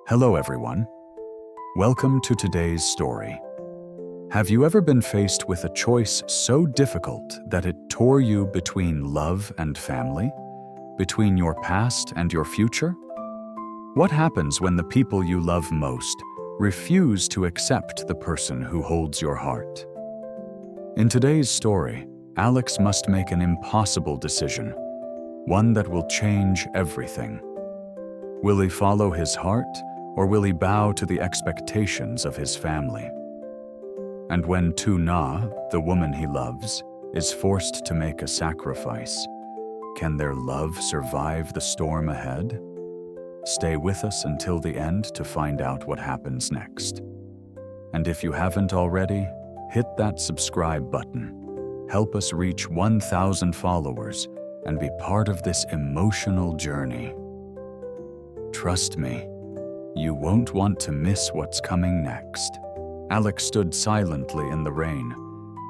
Hello everyone. Welcome to today's story. Have you ever been faced with a choice so difficult that it tore you between love and family? Between your past and your future? What happens when the people you love most refuse to accept the person who holds your heart? In today's story, Alex must make an impossible decision, one that will change everything. Will he follow his heart, or will he bow to the expectations of his family? And when Tu Diep, the woman he loves, is forced to make a sacrifice, can their love survive the storm ahead? Stay with us until the end to find out what happens next. And if you haven't already, hit that subscribe button. Help us reach 1,000 followers and be part of this emotional journey. Trust me, you won't want to miss what's coming next. Alex stood silently in the rain,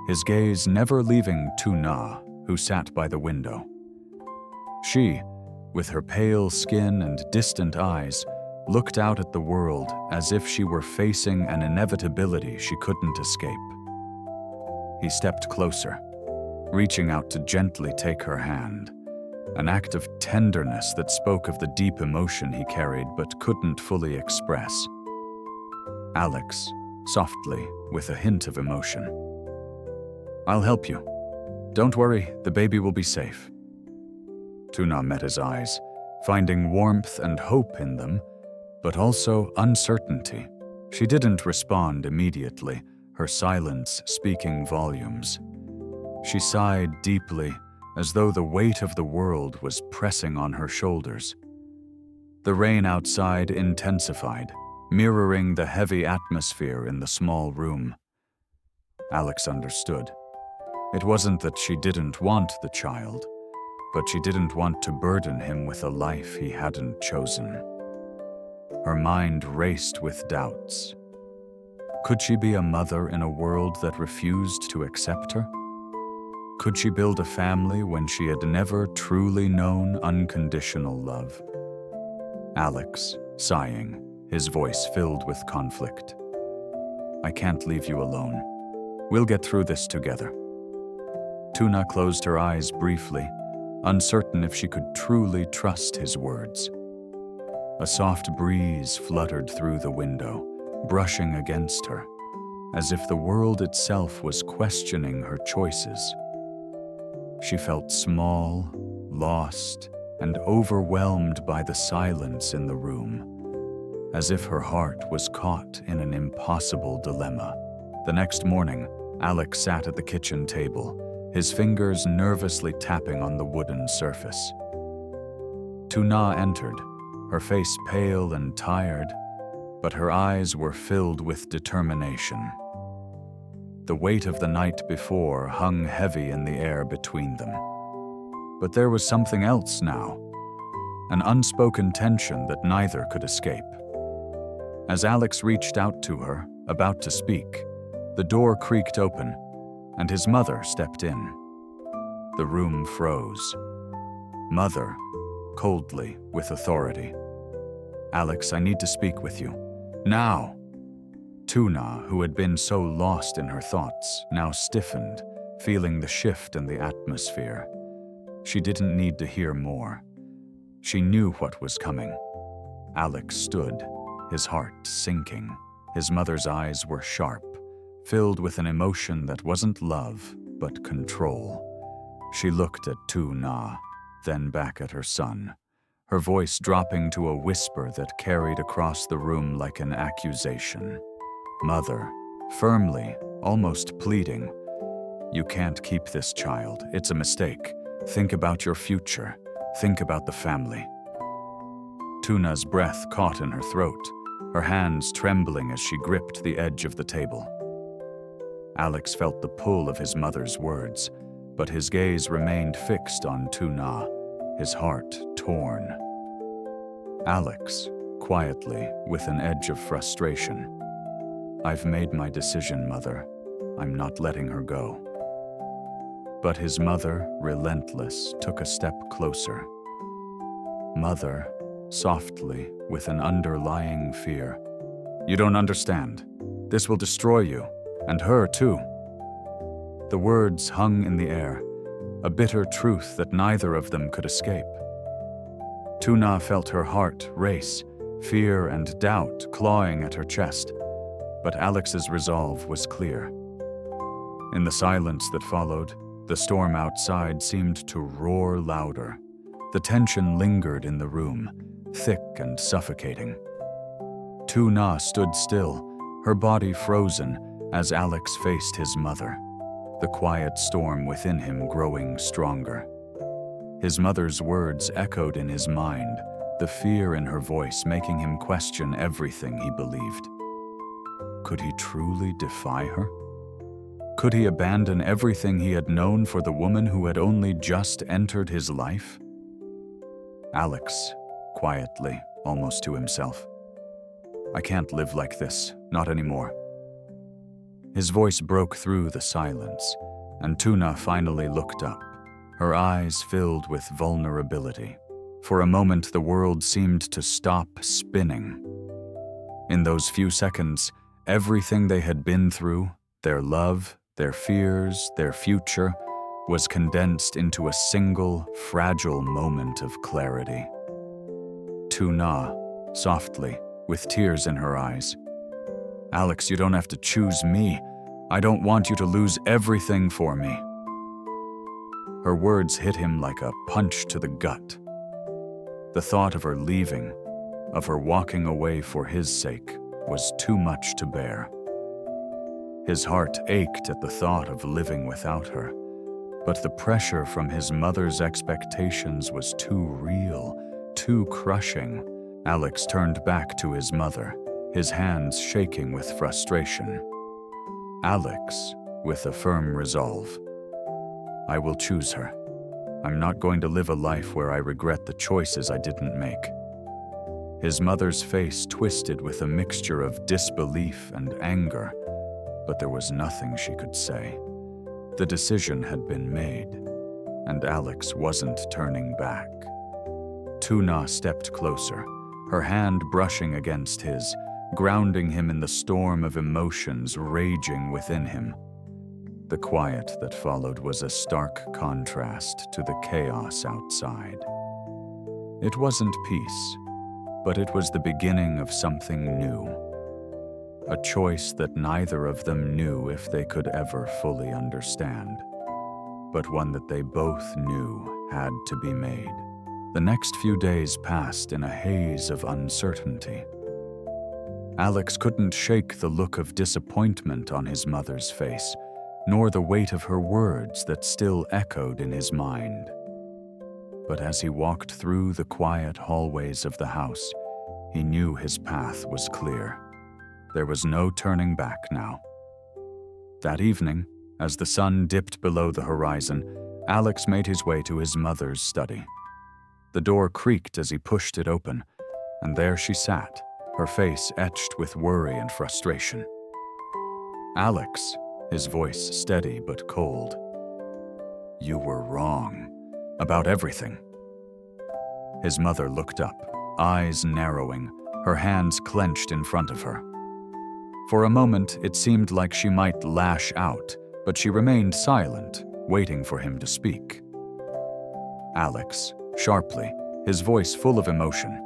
his gaze never leaving Tu Diep, who sat by the window. She, with her pale skin and distant eyes, looked out at the world as if she were facing an inevitability she couldn't escape. He stepped closer, reaching out to gently take her hand, an act of tenderness that spoke of the deep emotion he carried but couldn't fully express. Alex, softly, with a hint of emotion. "I'll help you. Don't worry, the baby will be safe." Tu Diep met his eyes, finding warmth and hope in them, but also uncertainty. She didn't respond immediately, her silence speaking volumes. She sighed deeply, as though the weight of the world was pressing on her shoulders. The rain outside intensified, mirroring the heavy atmosphere in the small room. Alex understood. It wasn't that she didn't want the child, but she didn't want to burden him with a life he hadn't chosen. Her mind raced with doubts. Could she be a mother in a world that refused to accept her? Could she build a family when she had never truly known unconditional love? Alex, sighing, his voice filled with conflict. "I can't leave you alone. We'll get through this together." Tu Diep closed her eyes briefly, uncertain if she could truly trust his words. A soft breeze fluttered through the window, brushing against her, as if the world itself was questioning her choices. She felt small, lost, and overwhelmed by the silence in the room, as if her heart was caught in an impossible dilemma. The next morning, Alex sat at the kitchen table, his fingers nervously tapping on the wooden surface. Tu Diep entered, her face pale and tired, but her eyes were filled with determination. The weight of the night before hung heavy in the air between them. But there was something else now, an unspoken tension that neither could escape. As Alex reached out to her, about to speak, the door creaked open, and his mother stepped in. The room froze. "Mother," coldly, with authority. "Alex, I need to speak with you. Now!" Tu Diep, who had been so lost in her thoughts, now stiffened, feeling the shift in the atmosphere. She didn't need to hear more. She knew what was coming. Alex stood, his heart sinking. His mother's eyes were sharp, filled with an emotion that wasn't love, but control. She looked at Tu Diep, then back at her son, her voice dropping to a whisper that carried across the room like an accusation. "Mother," firmly, almost pleading, "you can't keep this child. It's a mistake. Think about your future. Think about the family." Tu Diep's breath caught in her throat, her hands trembling as she gripped the edge of the table. Alex felt the pull of his mother's words, but his gaze remained fixed on Tu Diep, his heart torn. Alex, quietly, with an edge of frustration, "I've made my decision, Mother. I'm not letting her go." But his mother, relentless, took a step closer. "Mother, softly, with an underlying fear. "You don't understand. This will destroy you, and her too." The words hung in the air, a bitter truth that neither of them could escape. Tuna felt her heart race, fear and doubt clawing at her chest, but Alex's resolve was clear. In the silence that followed, the storm outside seemed to roar louder. The tension lingered in the room, thick and suffocating. Tuna stood still, her body frozen, as Alex faced his mother, the quiet storm within him growing stronger. His mother's words echoed in his mind, the fear in her voice making him question everything he believed. Could he truly defy her? Could he abandon everything he had known for the woman who had only just entered his life? Alex, quietly, almost to himself. "I can't live like this, not anymore." His voice broke through the silence, and Tuna finally looked up, her eyes filled with vulnerability. For a moment, the world seemed to stop spinning. In those few seconds, everything they had been through, their love, their fears, their future, was condensed into a single, fragile moment of clarity. Tuna, softly, with tears in her eyes. "Alex, you don't have to choose me. I don't want you to lose everything for me." Her words hit him like a punch to the gut. The thought of her leaving, of her walking away for his sake, was too much to bear. His heart ached at the thought of living without her, but the pressure from his mother's expectations was too real, too crushing. Alex turned back to his mother, his hands shaking with frustration. Alex, with a firm resolve. "I will choose her. I'm not going to live a life where I regret the choices I didn't make." His mother's face twisted with a mixture of disbelief and anger, but there was nothing she could say. The decision had been made, and Alex wasn't turning back. Tuna stepped closer, her hand brushing against his, grounding him in the storm of emotions raging within him. The quiet that followed was a stark contrast to the chaos outside. It wasn't peace, but it was the beginning of something new. A choice that neither of them knew if they could ever fully understand, but one that they both knew had to be made. The next few days passed in a haze of uncertainty. Alex couldn't shake the look of disappointment on his mother's face, nor the weight of her words that still echoed in his mind. But as he walked through the quiet hallways of the house, he knew his path was clear. There was no turning back now. That evening, as the sun dipped below the horizon, Alex made his way to his mother's study. The door creaked as he pushed it open, and there she sat, her face etched with worry and frustration. "Alex," his voice steady but cold. "You were wrong about everything." His mother looked up, eyes narrowing, her hands clenched in front of her. For a moment, it seemed like she might lash out, but she remained silent, waiting for him to speak. Alex, sharply, his voice full of emotion.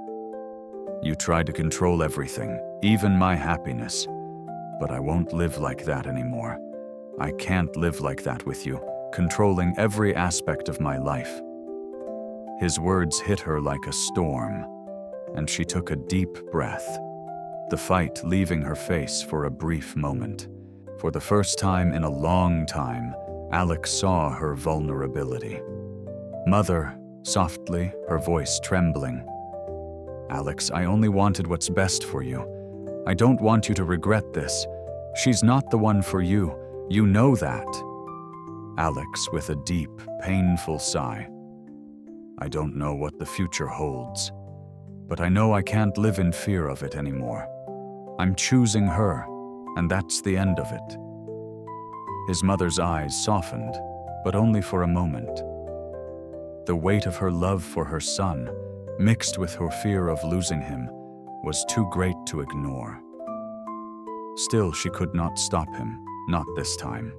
"You tried to control everything, even my happiness, but I won't live like that anymore. I can't live like that with you, controlling every aspect of my life." His words hit her like a storm, and she took a deep breath, the fight leaving her face for a brief moment. For the first time in a long time, Alex saw her vulnerability. "Mother," softly, her voice trembling. "Alex, I only wanted what's best for you. I don't want you to regret this. She's not the one for you. You know that." Alex, with a deep, painful sigh. "I don't know what the future holds, but I know I can't live in fear of it anymore. I'm choosing her, and that's the end of it." His mother's eyes softened, but only for a moment. The weight of her love for her son, mixed with her fear of losing him, was too great to ignore. Still, she could not stop him, not this time.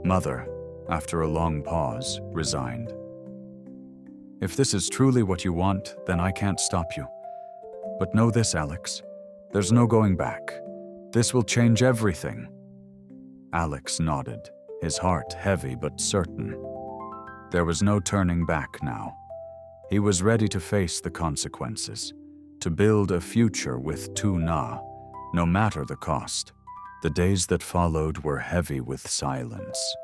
Mother, after a long pause, resigned. If this is truly what you want, then I can't stop you. But know this, Alex, there's no going back. This will change everything. Alex nodded, his heart heavy but certain. There was no turning back now. He was ready to face the consequences, to build a future with Tu Na, no matter the cost. The days that followed were heavy with silence.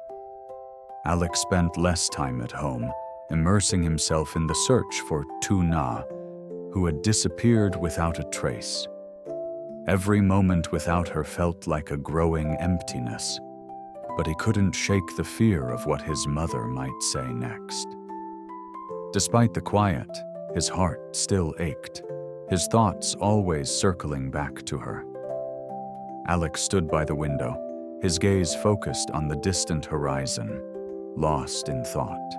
Alex spent less time at home, immersing himself in the search for Tu Na, who had disappeared without a trace. Every moment without her felt like a growing emptiness, but he couldn't shake the fear of what his mother might say next. Despite the quiet, his heart still ached, his thoughts always circling back to her. Alex stood by the window, his gaze focused on the distant horizon, lost in thought.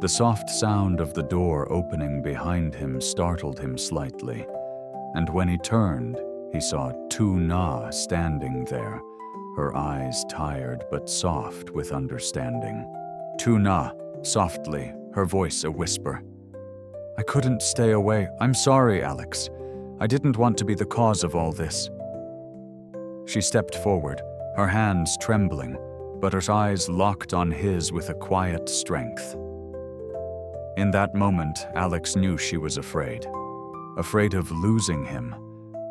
The soft sound of the door opening behind him startled him slightly, and when he turned, he saw Tu Na standing there, her eyes tired but soft with understanding. Tu Na, softly, her voice a whisper. I couldn't stay away. I'm sorry, Alex. I didn't want to be the cause of all this. She stepped forward, her hands trembling, but her eyes locked on his with a quiet strength. In that moment, Alex knew she was afraid of losing him,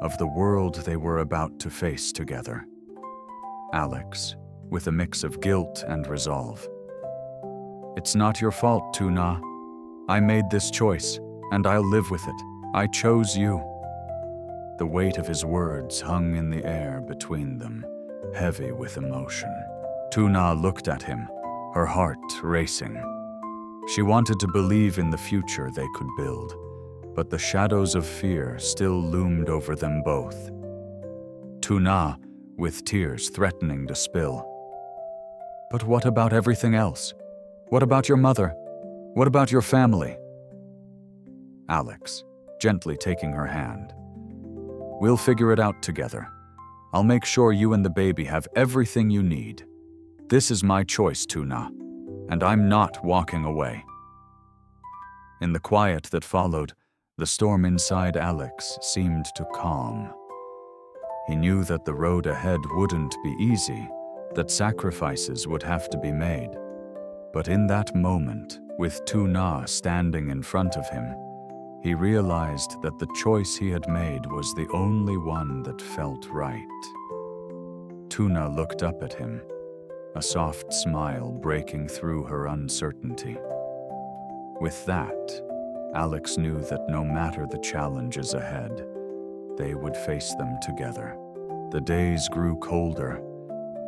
of the world they were about to face together. Alex, with a mix of guilt and resolve. It's not your fault, Tu Na. I made this choice, and I'll live with it. I chose you. The weight of his words hung in the air between them, heavy with emotion. Tu Na looked at him, her heart racing. She wanted to believe in the future they could build, but the shadows of fear still loomed over them both. Tu Na, with tears threatening to spill. But what about everything else? What about your mother? What about your family? Alex, gently taking her hand. We'll figure it out together. I'll make sure you and the baby have everything you need. This is my choice, Tu Na, and I'm not walking away. In the quiet that followed, the storm inside Alex seemed to calm. He knew that the road ahead wouldn't be easy, that sacrifices would have to be made. But in that moment, with Tu Na standing in front of him, he realized that the choice he had made was the only one that felt right. Tu Na looked up at him, a soft smile breaking through her uncertainty. With that, Alex knew that no matter the challenges ahead, they would face them together. The days grew colder,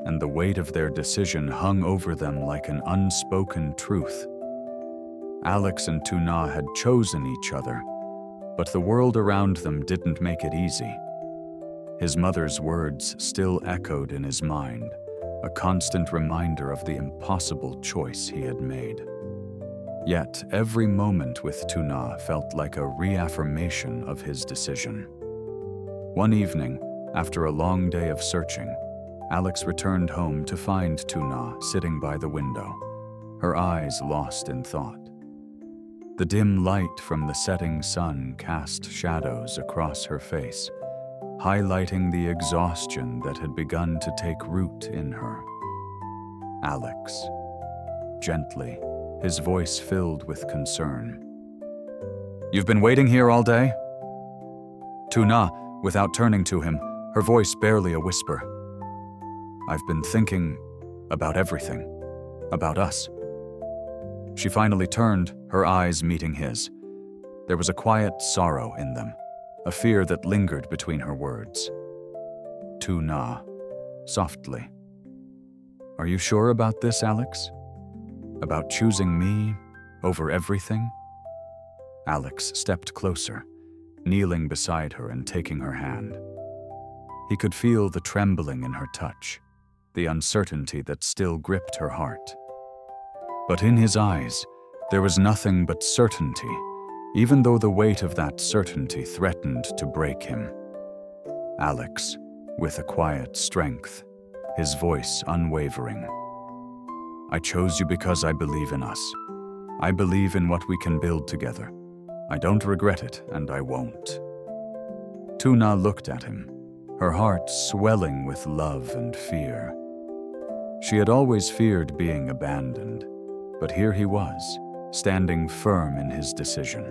and the weight of their decision hung over them like an unspoken truth. Alex and Tu Na had chosen each other, but the world around them didn't make it easy. His mother's words still echoed in his mind, a constant reminder of the impossible choice he had made. Yet every moment with Tu Na felt like a reaffirmation of his decision. One evening, after a long day of searching, Alex returned home to find Tu Na sitting by the window, her eyes lost in thought. The dim light from the setting sun cast shadows across her face, highlighting the exhaustion that had begun to take root in her. Alex, gently, his voice filled with concern. You've been waiting here all day? Tu Na, without turning to him, her voice barely a whisper. I've been thinking about everything, about us. She finally turned, her eyes meeting his. There was a quiet sorrow in them, a fear that lingered between her words. Tu Na, softly. Are you sure about this, Alex? About choosing me over everything? Alex stepped closer, kneeling beside her and taking her hand. He could feel the trembling in her touch, the uncertainty that still gripped her heart. But in his eyes, there was nothing but certainty, even though the weight of that certainty threatened to break him. Alex, with a quiet strength, his voice unwavering. I chose you because I believe in us. I believe in what we can build together. I don't regret it, and I won't. Tuna looked at him, her heart swelling with love and fear. She had always feared being abandoned, but here he was, standing firm in his decision.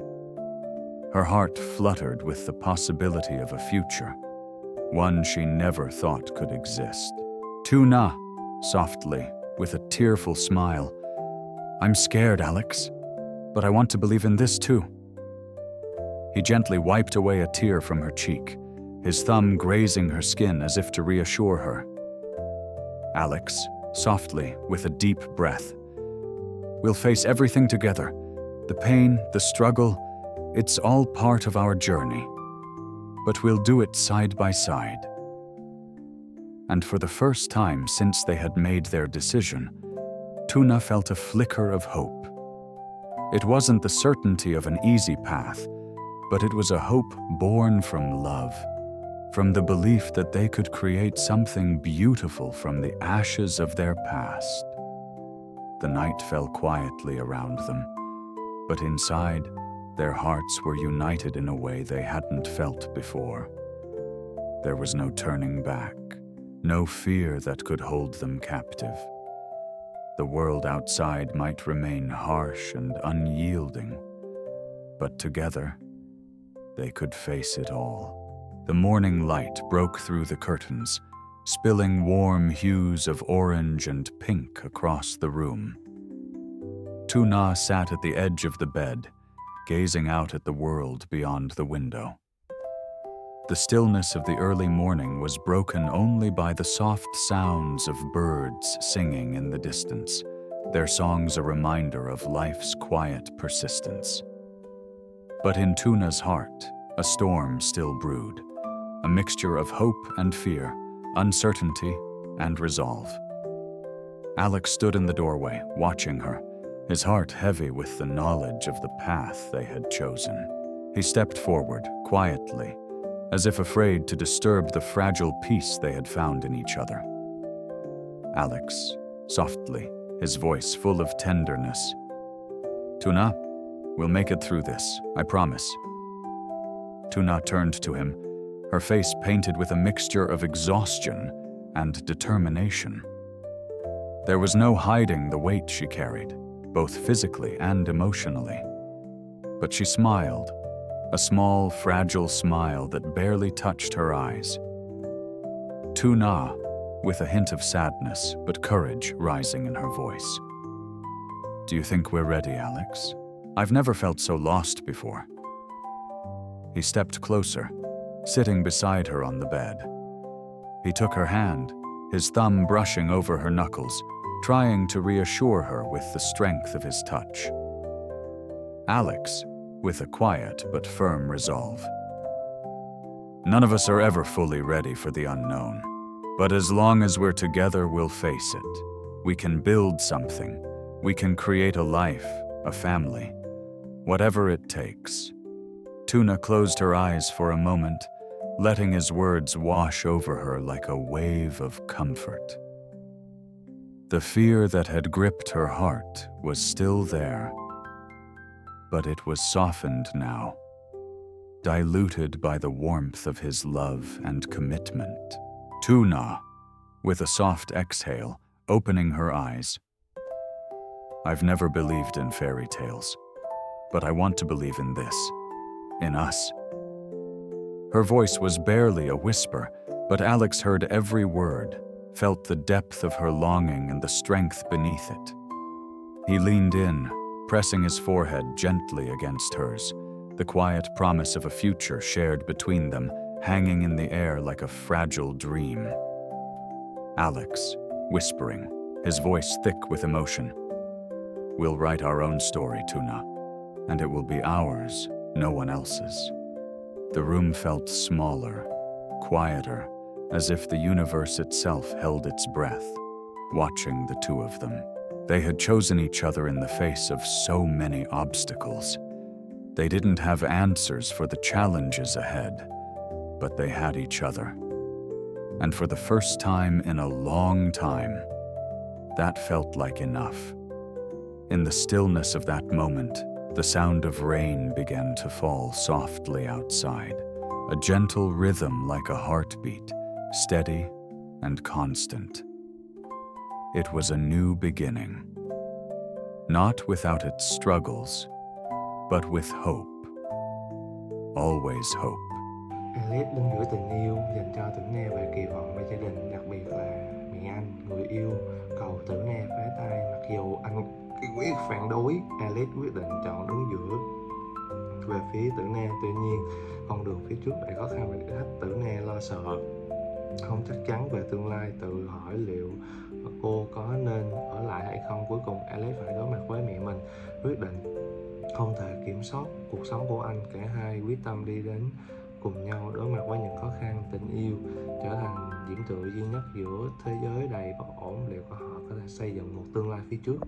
Her heart fluttered with the possibility of a future, one she never thought could exist. Tuna, softly, with a tearful smile. I'm scared, Alex, but I want to believe in this too. He gently wiped away a tear from her cheek, his thumb grazing her skin as if to reassure her. Alex, softly, with a deep breath. We'll face everything together. The pain, the struggle, it's all part of our journey. But we'll do it side by side. And for the first time since they had made their decision, Tuna felt a flicker of hope. It wasn't the certainty of an easy path, but it was a hope born from love, from the belief that they could create something beautiful from the ashes of their past. The night fell quietly around them, but inside, their hearts were united in a way they hadn't felt before. There was no turning back, no fear that could hold them captive. The world outside might remain harsh and unyielding, but together, they could face it all. The morning light broke through the curtains, spilling warm hues of orange and pink across the room. Tuna sat at the edge of the bed, gazing out at the world beyond the window. The stillness of the early morning was broken only by the soft sounds of birds singing in the distance, their songs a reminder of life's quiet persistence. But in Tuna's heart, a storm still brewed, a mixture of hope and fear, uncertainty and resolve. Alex stood in the doorway, watching her, his heart heavy with the knowledge of the path they had chosen. He stepped forward, quietly, as if afraid to disturb the fragile peace they had found in each other. Alex, softly, his voice full of tenderness. Tuna, we'll make it through this, I promise. Tuna turned to him, her face painted with a mixture of exhaustion and determination. There was no hiding the weight she carried, both physically and emotionally. But she smiled, a small, fragile smile that barely touched her eyes. Tuna, with a hint of sadness but courage rising in her voice. Do you think we're ready, Alex? I've never felt so lost before. He stepped closer, sitting beside her on the bed. He took her hand, his thumb brushing over her knuckles, trying to reassure her with the strength of his touch. Alex, with a quiet but firm resolve. None of us are ever fully ready for the unknown, but as long as we're together, we'll face it. We can build something. We can create a life, a family, whatever it takes. Tuna closed her eyes for a moment, letting his words wash over her like a wave of comfort. The fear that had gripped her heart was still there, but it was softened now, diluted by the warmth of his love and commitment. Tuna, with a soft exhale, opening her eyes. I've never believed in fairy tales, but I want to believe in this, in us. Her voice was barely a whisper, but Alex heard every word, felt the depth of her longing and the strength beneath it. He leaned in, pressing his forehead gently against hers, the quiet promise of a future shared between them, hanging in the air like a fragile dream. Alex, whispering, his voice thick with emotion. We'll write our own story, Tuna, and it will be ours, no one else's. The room felt smaller, quieter, as if the universe itself held its breath, watching the two of them. They had chosen each other in the face of so many obstacles, They didn't have answers for the challenges ahead, but they had each other. And for the first time in a long time, that felt like enough. In the stillness of that moment, the sound of rain began to fall softly outside, a gentle rhythm like a heartbeat, steady and constant. It was a new beginning, not without its struggles, but with hope. Always hope. Alice luôn gửi tình yêu dành cho Tử Na và kỳ vọng về gia đình, đặc biệt là mẹ anh, người yêu, cầu Tử Na phá tay. Mặc dù anh kiên quyết phản đối, Alice quyết định chọn đứng giữa về phía Tử Na. Tuy nhiên, con đường phía trước lại khó khăn và thử thách. Tử Na lo sợ, không chắc chắn về tương lai, tự hỏi liệu cô có nên ở lại hay không. Cuối cùng Alice phải đối mặt với mẹ mình, quyết định không thể kiểm soát cuộc sống của anh. Cả hai quyết tâm đi đến cùng nhau, đối mặt với những khó khăn. Tình yêu trở thành điểm tựa duy nhất giữa thế giới đầy bất ổn. Liệu họ có thể xây dựng một tương lai phía trước?